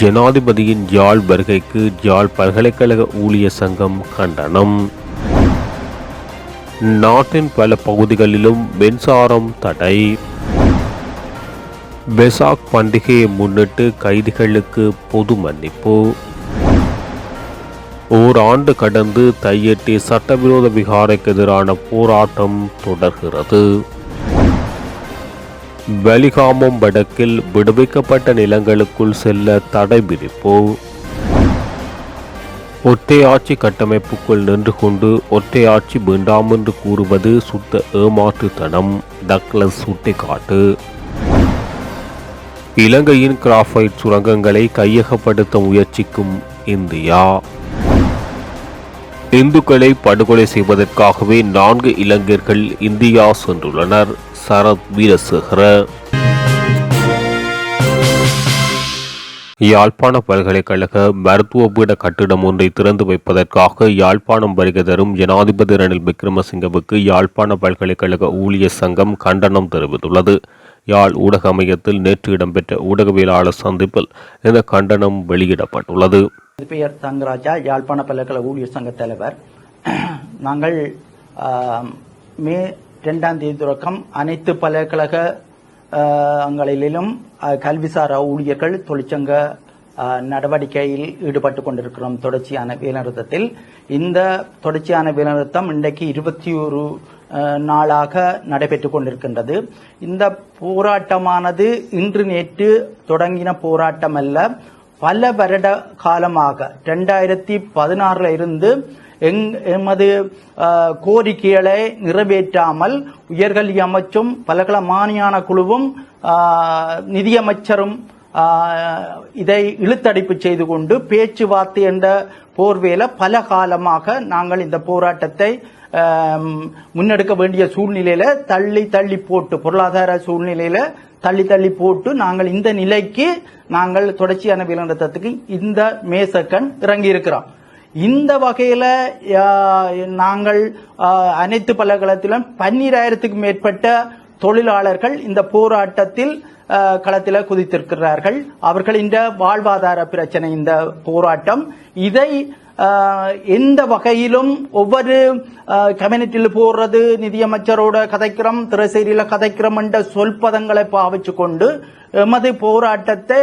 ஜனாதிபதியின் யாழ் வருகைக்கு யாழ் பல்கலைக்கழக ஊழியர் சங்கம் கண்டனம். நாட்டின் பல பகுதிகளிலும் மின்சாரம் தடை. வெசாக் பண்டிகையை முன்னிட்டு கைதிகளுக்கு பொது மன்னிப்பு. ஓராண்டு கடந்து தையெட்டி சட்டவிரோத விகாரைக்கு எதிரான போராட்டம் தொடர்கிறது. வலிகாமம் வடக்கில் விடுவிக்கப்பட்ட நிலங்களுக்குள் செல்ல தடை விதிப்பு. ஒற்றையாட்சி கட்டமைப்புக்குள் நின்று கொண்டு ஒற்றையாட்சி வேண்டாம் என்று கூறுவது சுத்த ஏமாற்றுத்தனம். டக்ளஸ் சுட்டிக்காட்டு. இலங்கையின் கிராஃபைட் சுரங்கங்களை கையகப்படுத்த முயற்சிக்கும் இந்தியா. இந்துக்களை படுகொலை செய்வதற்காகவே 4 இளைஞர்கள் இந்தியா சென்றுள்ளனர். சரத் வீரசேகர. யாழ்ப்பாண பல்கலைக்கழக மருத்துவ பீட கட்டிடம் ஒன்றை திறந்து வைப்பதற்காக யாழ்ப்பாணம் வருகை தரும் ஜனாதிபதி ரணில் விக்ரமசிங்கவுக்கு யாழ்ப்பாண பல்கலைக்கழக ஊழியர் சங்கம் கண்டனம் தெரிவித்துள்ளது. யாழ் ஊடக மையத்தில் நேற்று இடம்பெற்ற ஊடகவியலாளர் சந்திப்பில் இந்த கண்டனம் வெளியிடப்பட்டுள்ளது. பெயர் தங்கராஜா, யாழ்ப்பாண பல்கலைக்கழக ஊழியர் சங்க தலைவர். நாங்கள் மே 2ஆம் தேதி தொடக்கம் அனைத்து பல்கலைக்கழகங்களிலும் கல்விசார ஊழியர்கள் தொழிற்சங்க நடவடிக்கையில் ஈடுபட்டுக் கொண்டிருக்கிறோம். தொடர்ச்சியான வேலைநிறுத்தத்தில் இந்த தொடர்ச்சியான வேலைநிறுத்தம் இன்றைக்கு 21 நாளாக நடைபெற்றுக் கொண்டிருக்கின்றது. இந்த போராட்டமானது இன்று நேற்று தொடங்கின போராட்டம் அல்ல, பல வருட காலமாக 2016 இருந்து எமது கோரிக்கைகளை நிறைவேற்றாமல் உயர்கல்வி அமைச்சும் பல்கலை மானியான குழுவும் நிதியமைச்சரும் இதை இழுத்தடிப்பு செய்து கொண்டு பேச்சுவார்த்தை என்ற போர்வேல பல காலமாக நாங்கள் இந்த போராட்டத்தை முன்னெடுக்க வேண்டிய சூழ்நிலையில தள்ளி போட்டு, பொருளாதார சூழ்நிலையில தள்ளி போட்டு நாங்கள் இந்த நிலைக்கு நாங்கள் தொடர்ச்சியான வேலைநிறுத்தத்துக்கு இந்த மே 2 இறங்கி இருக்கிறோம். இந்த வகையில நாங்கள் அனைத்து பல்கலைக்கழகத்திலும் 12,000க்கும் மேற்பட்ட தொழிலாளர்கள் இந்த போராட்டத்தில் களத்தில் குதித்திருக்கிறார்கள். அவர்களின் வாழ்வாதார பிரச்சனை இந்த போராட்டம். இதை எந்த வகையிலும் ஒவ்வொரு கம்யூனிட்டியில் போடுறது, நிதியமைச்சரோட கதைக்கிறோம், திரைசேரியில கதைக்கிறோம் என்ற சொல்பதங்களை பாவிச்சு கொண்டு எமது போராட்டத்தை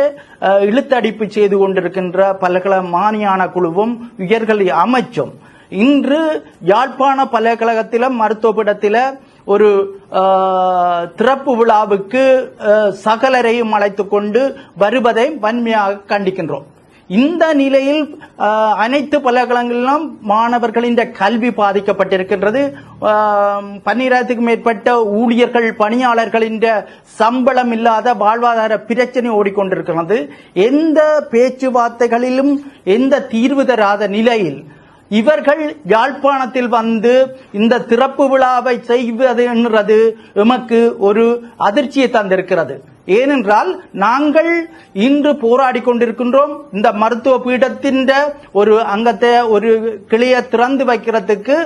இழுத்தடிப்பு செய்து கொண்டிருக்கின்ற பல்கலை மானியான குழுவும் உயர்கல்வி அமைச்சும் இன்று யாழ்ப்பாண பல்கலைக்கழகத்தில மருத்துவபீடத்தில ஒரு திறப்பு விழாவுக்கு சகலரையும் அழைத்துக் கொண்டு வருவதை வன்மையாக கண்டிக்கின்றோம். இந்த நிலையில் அனைத்து பல்கலைக்கழகங்களிலும் மாணவர்களின் கல்வி பாதிக்கப்பட்டிருக்கின்றது. 12,000க்கும் மேற்பட்ட ஊழியர்கள் பணியாளர்களின் சம்பளம் இல்லாத வாழ்வாதார பிரச்சனை ஓடிக்கொண்டிருக்கிறது. எந்த பேச்சுவார்த்தைகளிலும் எந்த தீர்வு தராத நிலையில் இவர்கள் யாழ்ப்பாணத்தில் வந்து இந்த திறப்பு விழாவை செய்வது என்றது எமக்கு ஒரு அதிர்ச்சியை தந்திருக்கிறது. ஏனென்றால் நாங்கள் இன்று போராடி கொண்டிருக்கின்றோம். இந்த மருத்துவ பீடத்தின் ஒரு அங்கத்தை ஒரு கிளையை திறந்து வைக்கிறதுக்கு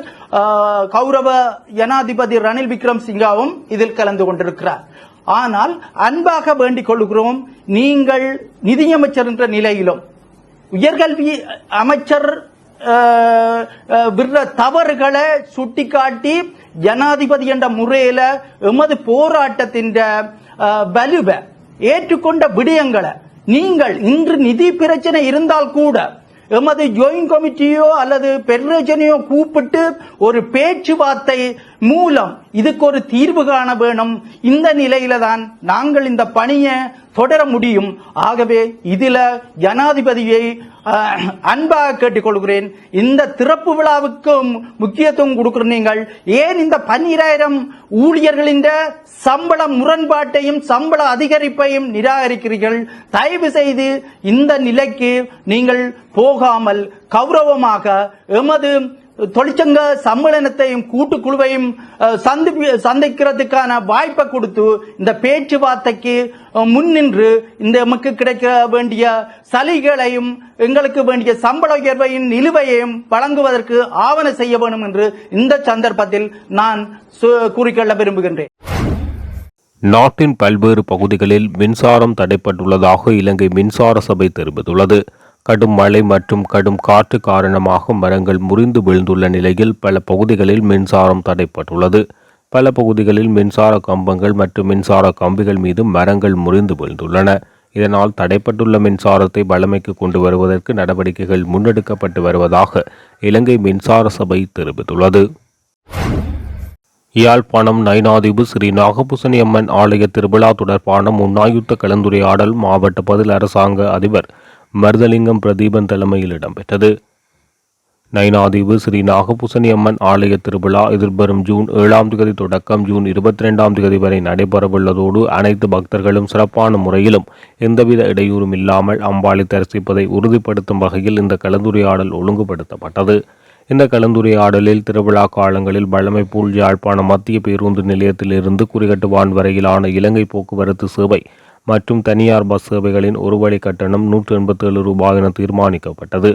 கௌரவ ஜனாதிபதி ரணில் விக்ரமசிங்கவும் இதில் கலந்து கொண்டிருக்கிறார். ஆனால் அன்பாக வேண்டிக் கொள்கிறோம், நீங்கள் நிதியமைச்சர் என்ற நிலையிலும் உயர்கல்வி அமைச்சர் தவறுகளை சுட்டிக்காட்டி ஜனாதிபதி என்ற முறையில எமது போராட்டத்தின் வலுவை ஏற்றுக்கொண்ட விடயங்களை நீங்கள் இன்று நிதி பிரச்சனை இருந்தால் கூட எமது ஜாயின்ட் கமிட்டியோ அல்லது பெர்ரேஜனையோ கூப்பிட்டு ஒரு பேச்சுவார்த்தை மூலம் இதுக்கு ஒரு தீர்வு காண வேணும். இந்த நிலையில தான் நாங்கள் இந்த பணியை தொடர முடியும். ஆகவே இதுல ஜனாதிபதியை அன்பாக கேட்டுக்கொள்கிறேன். இந்த திறப்பு விழாவுக்கு முக்கியத்துவம் கொடுக்கிற நீங்கள் ஏன் இந்த 12,000 ஊழியர்களின் சம்பள முரண்பாட்டையும் சம்பள அதிகரிப்பையும் நிராகரிக்கிறீர்கள்? தயவு செய்து இந்த நிலைக்கு நீங்கள் போகாமல் கௌரவமாக எமது தொழிற்சங்க சம்மேளனத்தையும் கூட்டுக்குழுவையும் சந்திக்கிறதுக்கான வாய்ப்பை கொடுத்து இந்த பேச்சுவார்த்தைக்கு முன்னின்று இந்த நமக்கு கிடைக்க வேண்டிய சலுகைகளையும் எங்களுக்கு வேண்டிய சம்பள உயர்வையும் நிலுவையையும் வழங்குவதற்கு ஆவண செய்ய வேண்டும் என்று இந்த சந்தர்ப்பத்தில் நான் கூறிக்கொள்ள விரும்புகின்றேன். நாட்டின் பல்வேறு பகுதிகளில் மின்சாரம் தடைப்பட்டுள்ளதாக இலங்கை மின்சார சபை தெரிவித்துள்ளது. கடும் மழை மற்றும் கடும் காற்று காரணமாக மரங்கள் முறிந்து விழுந்துள்ள நிலையில் பல பகுதிகளில் மின்சாரம் தடைப்பட்டுள்ளது. பல பகுதிகளில் மின்சார கம்பங்கள் மற்றும் மின்சார கம்பிகள் மீது மரங்கள் முறிந்து விழுந்துள்ளன. இதனால் தடைப்பட்டுள்ள மின்சாரத்தை வழமைக்கு கொண்டு வருவதற்கு நடவடிக்கைகள் முன்னெடுக்கப்பட்டு வருவதாக இலங்கை மின்சார சபை தெரிவித்துள்ளது. யாழ்ப்பாணம் நயினாதீவு ஸ்ரீ நாகபூசணி அம்மன் ஆலய திருவிழா தொடர்பான முன்னாயுத்த கலந்துரையாடல் மாவட்ட பதில் அரசாங்க அதிபர் மருதலிங்கம் பிரதீபன் தலைமையில் இடம்பெற்றது. நயினாதீவு ஸ்ரீ நாகபூசணி அம்மன் ஆலய திருவிழா எதிர்வரும் ஜூன் 7ஆம் தேதி தொடக்கம் ஜூன் 22ஆம் தேதி வரை நடைபெறவுள்ளதோடு அனைத்து பக்தர்களும் சிறப்பான முறையிலும் எந்தவித இடையூறும் இல்லாமல் அம்பாளை தரிசிப்பதை உறுதிப்படுத்தும் வகையில் இந்த கலந்துரையாடல் ஒழுங்குபடுத்தப்பட்டது. இந்த கலந்துரையாடலில் திருவிழா காலங்களில் வழமை போல் யாழ்ப்பாணம் மத்திய பேருந்து நிலையத்திலிருந்து குறிகட்டுவான் வரையிலான இலங்கை போக்குவரத்து சேவை மற்றும் தனியார் பஸ் சேவைகளின் ஒரு வழி கட்டணம் 187 ரூபாய் என தீர்மானிக்கப்பட்டது.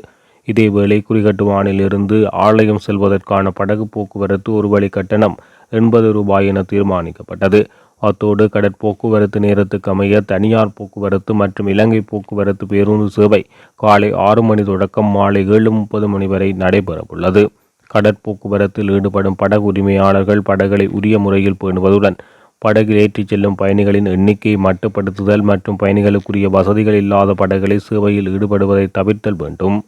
இதேவேளை குறிகட்டுவானிலிருந்து ஆலயம் செல்வதற்கான படகு போக்குவரத்து ஒரு வழி கட்டணம் 80 ரூபாய் என தீர்மானிக்கப்பட்டது. அத்தோடு கடற்போக்குவரத்து நேரத்துக்கு அமைய தனியார் போக்குவரத்து மற்றும் இலங்கை போக்குவரத்து பேருந்து சேவை காலை 6 மணி தொடக்கம் மாலை 7:30 மணி வரை நடைபெறவுள்ளது. கடற்போக்குவரத்தில் ஈடுபடும் படகு உரிமையாளர்கள் படகுகளை உரிய முறையில் பேணுவதுடன் படகில் ஏற்றிச் செல்லும் பயணிகளின் எண்ணிக்கையை மட்டுப்படுத்துதல் மற்றும் பயணிகளுக்குரிய வசதிகள் இல்லாத படகுகளை சேவையில் ஈடுபடுவதை தவிர்த்தல் வேண்டும்.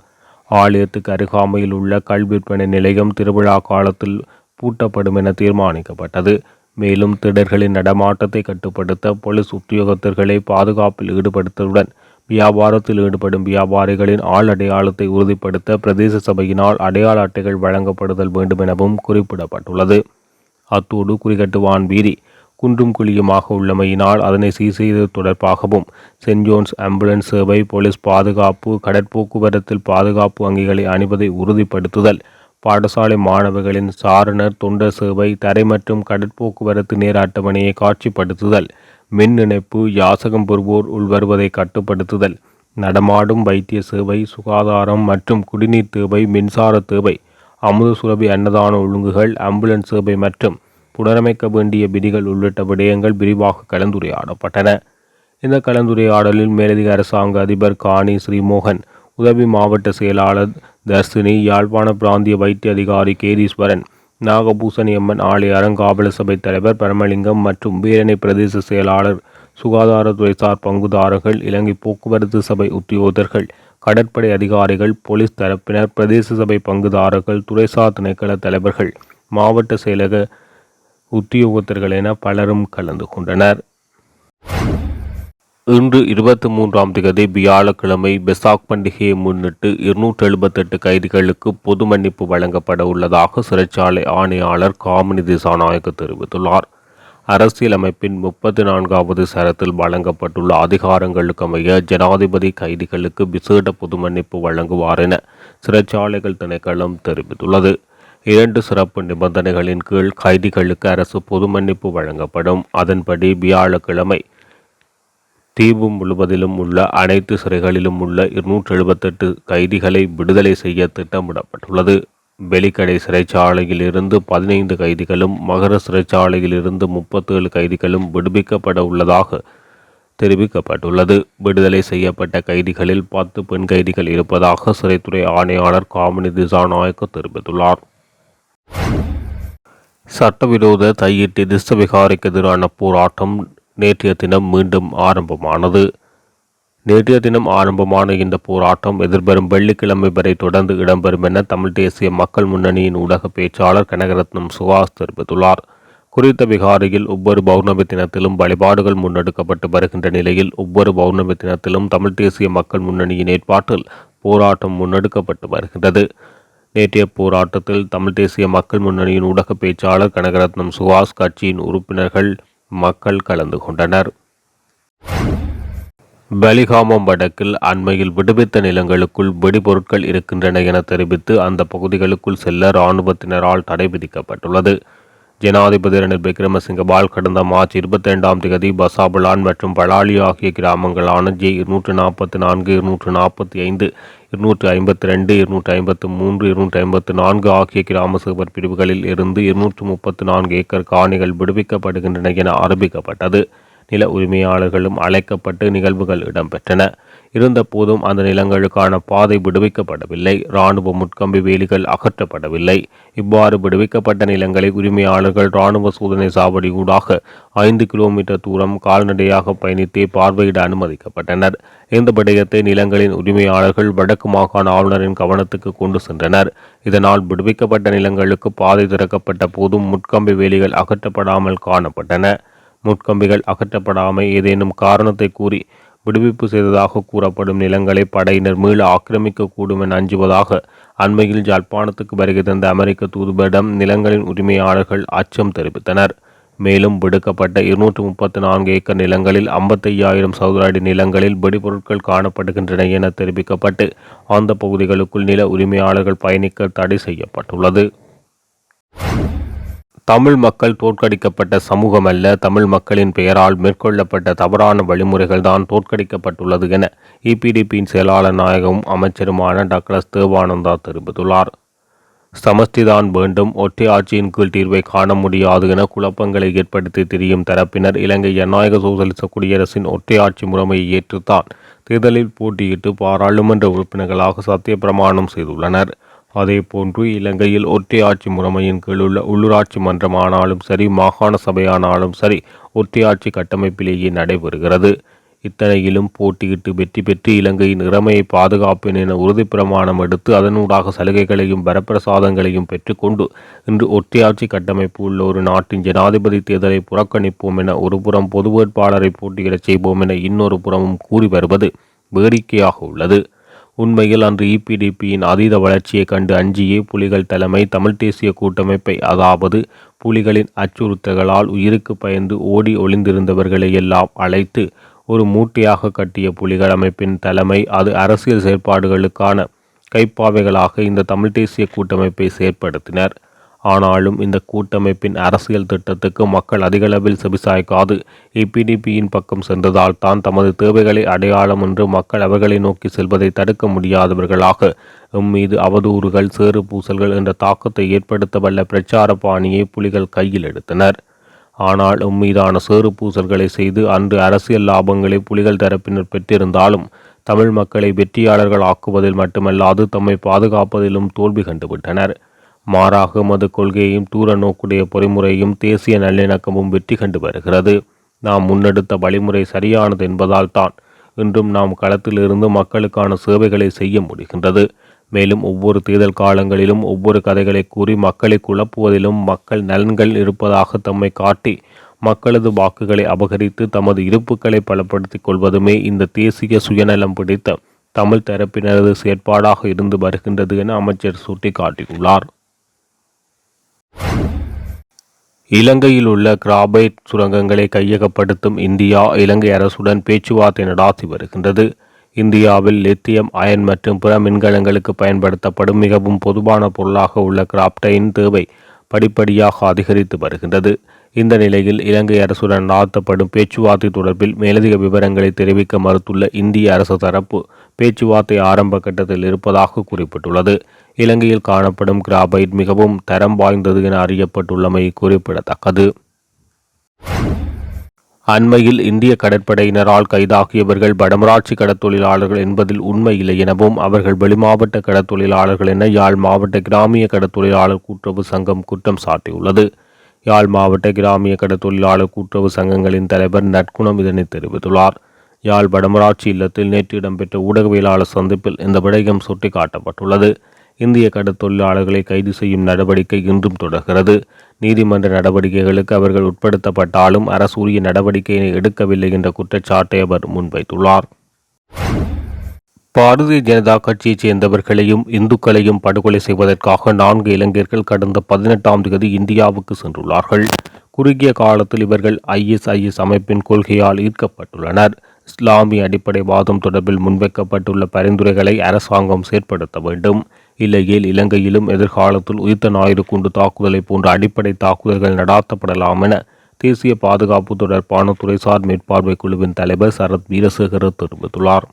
ஆலயத்துக்கு அருகாமையில் உள்ள கள் விற்பனை நிலையம் திருவிழா காலத்தில் பூட்டப்படும் என தீர்மானிக்கப்பட்டது. மேலும் திடர்களின் நடமாட்டத்தை கட்டுப்படுத்த போலீஸ் உத்தியோகத்தர்களை பாதுகாப்பில் ஈடுபடுத்துவதுடன் வியாபாரத்தில் ஈடுபடும் வியாபாரிகளின் ஆள் அடையாளத்தை உறுதிப்படுத்த பிரதேச சபையினால் அடையாள அட்டைகள் வழங்கப்படுதல் வேண்டும் எனவும் குறிப்பிடப்பட்டுள்ளது. அத்தோடு குறிகட்டுவான் வீதி குன்றும் குழியுமாக உள்ளமையினால் அதனை சீர் செய்தது தொடர்பாகவும் சென்ட் ஜோன்ஸ் ஆம்புலன்ஸ் சேவை, போலீஸ் பாதுகாப்பு, கடற்போக்குவரத்தில் பாதுகாப்பு அங்கிகளை அணிவதை உறுதிப்படுத்துதல், பாடசாலை மாணவர்களின் சாரணர் தொண்டர் சேவை, தரை மற்றும் கடற்போக்குவரத்து நேர அட்டவணையை காட்சிப்படுத்துதல், மின் இணைப்பு, யாசகம் பெறுவோர் உள்வருவதை கட்டுப்படுத்துதல், நடமாடும் வைத்திய சேவை, சுகாதாரம் மற்றும் குடிநீர் தேவை, மின்சார தேவை, அமுத சுரபி அன்னதான ஒழுங்குகள், ஆம்புலன்ஸ் சேவை மற்றும் புனரமைக்க வேண்டிய விதிகள் உள்ளிட்ட விடயங்கள் விரிவாக கலந்துரையாடப்பட்டன. இந்த கலந்துரையாடலில் மேலதிக அரசாங்க அதிபர் காணி ஸ்ரீமோகன், உதவி மாவட்ட செயலாளர் தர்சினி, யாழ்ப்பாண பிராந்திய வைத்திய அதிகாரி கேதீஸ்வரன், நாகபூசணி அம்மன் ஆலய அறங்காவல சபை தலைவர் பரமலிங்கம் மற்றும் வீரணை பிரதேச செயலாளர், சுகாதாரத்துறைசார் பங்குதாரர்கள், இலங்கை போக்குவரத்து சபை உத்தியோகத்தர்கள், கடற்படை அதிகாரிகள், போலீஸ் தரப்பினர், பிரதேச சபை பங்குதாரர்கள், துறைசார் திணைக்கள தலைவர்கள், மாவட்ட செயலக உத்தியோகத்தர்கள் என பலரும் கலந்து கொண்டனர். இன்று 23ஆம் தேதி வியாழக்கிழமை பெசாக் பண்டிகையை முன்னிட்டு 278 கைதிகளுக்கு பொது மன்னிப்பு வழங்கப்பட உள்ளதாக சிறைச்சாலை ஆணையாளர் காமினி திசாநாயக்க தெரிவித்துள்ளார். அரசியலமைப்பின் 34வது சரத்தில் வழங்கப்பட்டுள்ள அதிகாரங்களுக்கு அமைய ஜனாதிபதி கைதிகளுக்கு விசேட பொது மன்னிப்பு வழங்குவார் என சிறைச்சாலைகள் திணைக்களம் தெரிவித்துள்ளது. 2 சிறப்பு நிபந்தனைகளின் கீழ் கைதிகளுக்கு அரசு பொது மன்னிப்பு வழங்கப்படும். அதன்படி வியாழக்கிழமை தீவு முழுவதிலும் உள்ள அனைத்து சிறைகளிலும் உள்ள 278 கைதிகளை விடுதலை செய்ய திட்டமிடப்பட்டுள்ளது. வெலிக்கடை சிறைச்சாலையில் இருந்து 15 கைதிகளும், மகர சிறைச்சாலையில் இருந்து 37 கைதிகளும் விடுவிக்கப்பட உள்ளதாக தெரிவிக்கப்பட்டுள்ளது. விடுதலை செய்யப்பட்ட கைதிகளில் 10 பெண் கைதிகள் இருப்பதாக சிறைத்துறை ஆணையாளர் காமினி திசாநாயக்க தெரிவித்துள்ளார். சட்டவிரோத தையிட்டி திஸ்ஸவிகாரிக்கு எதிரான போராட்டம் நேற்றைய தினம் மீண்டும் ஆரம்பமானது. நேற்றைய தினம் ஆரம்பமான இந்த போராட்டம் எதிர்வரும் வெள்ளிக்கிழமை வரை தொடர்ந்து இடம்பெறும் என தமிழ் தேசிய மக்கள் முன்னணியின் ஊடக பேச்சாளர் கனகரத்னம் சுகாஸ் தெரிவித்துள்ளார். குறித்த விகாரியில் ஒவ்வொரு பௌர்ணமி தினத்திலும் வழிபாடுகள் முன்னெடுக்கப்பட்டு வருகின்ற நிலையில் ஒவ்வொரு பௌர்ணமி தினத்திலும் தமிழ் தேசிய மக்கள் முன்னணியின் ஏற்பாட்டில் போராட்டம் முன்னெடுக்கப்பட்டு வருகின்றது. நேற்றைய போராட்டத்தில் தமிழ் தேசிய மக்கள் முன்னணியின் ஊடக பேச்சாளர் கனகரத்னம் சுகாஸ், கட்சியின் உறுப்பினர்கள், மக்கள் கலந்து கொண்டனர். பலிகாமம் வடக்கில் அண்மையில் விடுவித்த நிலங்களுக்குள் வெடிபொருட்கள் இருக்கின்றன என தெரிவித்து அந்த பகுதிகளுக்குள் செல்ல இராணுவத்தினரால் தடை விதிக்கப்பட்டுள்ளது. ஜனாதிபதி ரணில் விக்ரமசிங்கவால் கடந்த மார்ச் 22ஆம் தேதி பசாபலான் மற்றும் பலாலி ஆகிய கிராமங்களான ஜே 244, 245, 252, 253, 254 ஆகிய கிராம சேவர் பிரிவுகளில் இருந்து 234 ஏக்கர் காணிகள் விடுவிக்கப்படுகின்றன என அறிவிக்கப்பட்டது. நில உரிமையாளர்களும் அழைக்கப்பட்டு நிகழ்வுகள் இடம்பெற்றன. இருந்தபோதும் அந்த நிலங்களுக்கான பாதை விடுவிக்கப்படவில்லை. இராணுவ முட்கம்பி வேலிகள் அகற்றப்படவில்லை. இவ்வாறு விடுவிக்கப்பட்ட நிலங்களை உரிமையாளர்கள் இராணுவ சோதனை சாவடி ஊடாக 5 கிலோமீட்டர் தூரம் கால்நடையாக பயணித்தே பார்வையிட அனுமதிக்கப்பட்டனர். இந்த விடயத்தை நிலங்களின் உரிமையாளர்கள் வடக்கு மாகாண ஆளுநரின் கவனத்துக்கு கொண்டு சென்றனர். இதனால் விடுவிக்கப்பட்ட நிலங்களுக்கு பாதை திறக்கப்பட்ட போதும் முட்கம்பி வேலிகள் அகற்றப்படாமல் காணப்பட்டன. முட்கம்பிகள் அகற்றப்படாமல் ஏதேனும் காரணத்தை கூறி விடுவிப்பு செய்ததாக கூறப்படும் நிலங்களை படையினர் மீள ஆக்கிரமிக்கக்கூடும் என அஞ்சுவதாக அண்மையில் யாழ்ப்பாணத்துக்கு வருகை தந்த அமெரிக்க தூதுவரிடம் நிலங்களின் உரிமையாளர்கள் அச்சம் தெரிவித்தனர். மேலும் விடுக்கப்பட்ட 234 ஏக்கர் நிலங்களில் 55,000 சதுர அடி நிலங்களில் வெடிபொருட்கள் காணப்படுகின்றன என தெரிவிக்கப்பட்டு அந்த பகுதிகளுக்குள் நில உரிமையாளர்கள் பயணிக்க தடை செய்யப்பட்டுள்ளது. தமிழ் மக்கள் தோற்கடிக்கப்பட்ட சமூகம் அல்ல, தமிழ் மக்களின் பெயரால் மேற்கொள்ளப்பட்ட தவறான வழிமுறைகள் தான் தோற்கடிக்கப்பட்டுள்ளது என இபிடிபியின் செயலாளர் நாயகமும் அமைச்சருமான டாக்டர் தேவானந்தா தெரிவித்துள்ளார். சமஷ்டிதான் வேண்டும், ஒற்றை ஆட்சியின் கீழ் தீர்வை காண முடியாது என குழப்பங்களை ஏற்படுத்தி திரியும் தரப்பினர் இலங்கை ஜனநாயக சோசலிச குடியரசின் ஒற்றை ஆட்சி முறைமையை ஏற்றுத்தான் தேர்தலில் போட்டியிட்டு பாராளுமன்ற உறுப்பினர்களாக சத்திய பிரமாணம் செய்துள்ளனர். அதேபோன்று இலங்கையில் ஒற்றை ஆட்சி முறைமையின் கீழுள்ள உள்ளூராட்சி மன்றம் ஆனாலும் சரி, மாகாண சபையானாலும் சரி, ஒற்றை ஆட்சி கட்டமைப்பிலேயே நடைபெறுகிறது. இத்தனையிலும் போட்டியிட்டு வெற்றி பெற்று இலங்கையின் இறமையை பாதுகாப்பேன் என உறுதி பிரமாணம் எடுத்து அதனூடாக சலுகைகளையும் வரப்பிரசாதங்களையும் பெற்றுக்கொண்டு இன்று ஒற்றையாட்சி கட்டமைப்பு உள்ள ஒரு நாட்டின் ஜனாதிபதி தேர்தலை புறக்கணிப்போம் என ஒரு புறம் பொது வேட்பாளரை போட்டியிடச் செய்வோம் என இன்னொரு புறமும் கூறி வருவது வேடிக்கையாக உள்ளது. உண்மையில் அன்று இபிடிபியின் அதீத வளர்ச்சியை கண்டு அஞ்சியே புலிகள் தலைமை தமிழ் தேசிய கூட்டமைப்பை, அதாவது புலிகளின் அச்சுறுத்தல்களால் உயிருக்கு பயந்து ஓடி ஒளிந்திருந்தவர்களை எல்லாம் அழைத்து ஒரு மூட்டையாக கட்டிய புலிகள் அமைப்பின் தலைமை அது அரசியல் செயற்பாடுகளுக்கான கைப்பாவைகளாக இந்த தமிழ் தேசிய கூட்டமைப்பை செயற்படுத்தினர். ஆனாலும் இந்த கூட்டமைப்பின் அரசியல் திட்டத்துக்கு மக்கள் அதிகளவில் செவிசாய்க்காது இபிடிபியின் பக்கம் சென்றதால் தான் தமது தேவைகளை அடையாளம் என்று மக்கள் அவர்களை நோக்கி செல்வதை தடுக்க முடியாதவர்களாக மீது அவதூறுகள், சேறு பூசல்கள் என்ற தாக்கத்தை ஏற்படுத்த வல்ல பிரச்சார பாணியை புலிகள் கையில் எடுத்தனர். ஆனால் மீதான சேறு பூசல்களை செய்து அன்று அரசியல் லாபங்களை புலிகள் தரப்பினர் பெற்றிருந்தாலும் தமிழ் மக்களை வெற்றியாளர்கள் ஆக்குவதில் மட்டுமல்லாது தம்மை பாதுகாப்பதிலும் தோல்வி கண்டுவிட்டனர். மாறாக மது கொள்கையையும் தூர நோக்குடைய பொறிமுறையும் தேசிய நல்லிணக்கமும் வெற்றி கண்டு வருகிறது. நாம் முன்னெடுத்த வழிமுறை சரியானது என்பதால் தான் இன்றும் நாம் களத்திலிருந்து மக்களுக்கான சேவைகளை செய்ய முடிகின்றது. மேலும் ஒவ்வொரு தேர்தல் காலங்களிலும் ஒவ்வொரு கதைகளை கூறி மக்களை குழப்புவதிலும் மக்கள் நலன்கள் இருப்பதாக தம்மை காட்டி மக்களது வாக்குகளை அபகரித்து தமது இருப்புக்களை பலப்படுத்திக் கொள்வதுமே இந்த தேசிய சுயநலம் பிடித்த தமிழ் தரப்பினரது செயற்பாடாக இருந்து வருகின்றது என அமைச்சர் சுட்டிக்காட்டியுள்ளார். இலங்கையில் உள்ள கிராபைட் சுரங்கங்களை கையகப்படுத்தும் இந்தியா இலங்கை அரசுடன் பேச்சுவார்த்தை நடாத்தி வருகின்றது. இந்தியாவில் லித்தியம் அயன் மற்றும் பிற மின்கலங்களுக்கு பயன்படுத்தப்படும் மிகவும் பொதுவான பொருளாக உள்ள கிராப்டைன் தேவை படிப்படியாக அதிகரித்து வருகின்றது. இந்த நிலையில் இலங்கை அரசுடன் நடத்தப்படும் பேச்சுவார்த்தை தொடர்பில் மேலதிக விவரங்களை தெரிவிக்க மறுத்துள்ள இந்திய அரசு தரப்பு பேச்சுவார்த்தை ஆரம்ப கட்டத்தில் இருப்பதாக குறிப்பிட்டுள்ளது. இலங்கையில் காணப்படும் கிராபைட் மிகவும் தரம் வாய்ந்தது என அறியப்பட்டுள்ளமை குறிப்பிடத்தக்கது. அண்மையில் இந்திய கடற்படையினரால் கைதாகியவர்கள் வடமராட்சி கடற்தொழிலாளர்கள் என்பதில் உண்மை இல்லை எனவும் அவர்கள் வெளிமாவட்ட கடற்தொழிலாளர்கள் என யாழ் மாவட்ட கிராமிய கடற்தொழிலாளர் கூட்டுறவு சங்கம் குற்றம் சாட்டியுள்ளது. யாழ் மாவட்ட கிராமிய கடற்தொழிலாளர் கூட்டுறவு சங்கங்களின் தலைவர் நற்குணம் இதனை தெரிவித்துள்ளார். யாழ் வடமராட்சி இல்லத்தில் நேற்று இடம்பெற்ற ஊடகவியலாளர் சந்திப்பில் இந்த விடயம் சுட்டிக்காட்டப்பட்டுள்ளது. இந்திய கடற்தொழிலாளர்களை கைது செய்யும் நடவடிக்கை இன்றும் தொடர்கிறது. நீதிமன்ற நடவடிக்கைகளுக்கு அவர்கள் உட்படுத்தப்பட்டாலும் அரசு உரிய நடவடிக்கையை எடுக்கவில்லை என்ற குற்றச்சாட்டை அவர் முன்வைத்துள்ளார். பாரதிய ஜனதா கட்சியைச் சேர்ந்தவர்களையும் இந்துக்களையும் படுகொலை செய்வதற்காக 4 இளைஞர்கள் கடந்த 18ஆம் தேதி இந்தியாவுக்கு சென்றுள்ளார்கள். குறுகிய காலத்தில் இவர்கள் ISIS அமைப்பின் கொள்கையால் ஈர்க்கப்பட்டுள்ளனர். இஸ்லாமிய அடிப்படை வாதம் தொடர்பில் முன்வைக்கப்பட்டுள்ள பரிந்துரைகளை அரசாங்கம் செயற்படுத்த வேண்டும். இல்லையேல் இலங்கையிலும் எதிர்காலத்தில் உயிர்த்த ஞாயிறு குண்டு தாக்குதலை போன்ற அடிப்படை தாக்குதல்கள் நடாத்தப்படலாம் என தேசிய பாதுகாப்பு தொடர்பான துறைசார் மேற்பார்வை குழுவின் தலைவர் சரத் வீரசேகர தெரிவித்துள்ளார்.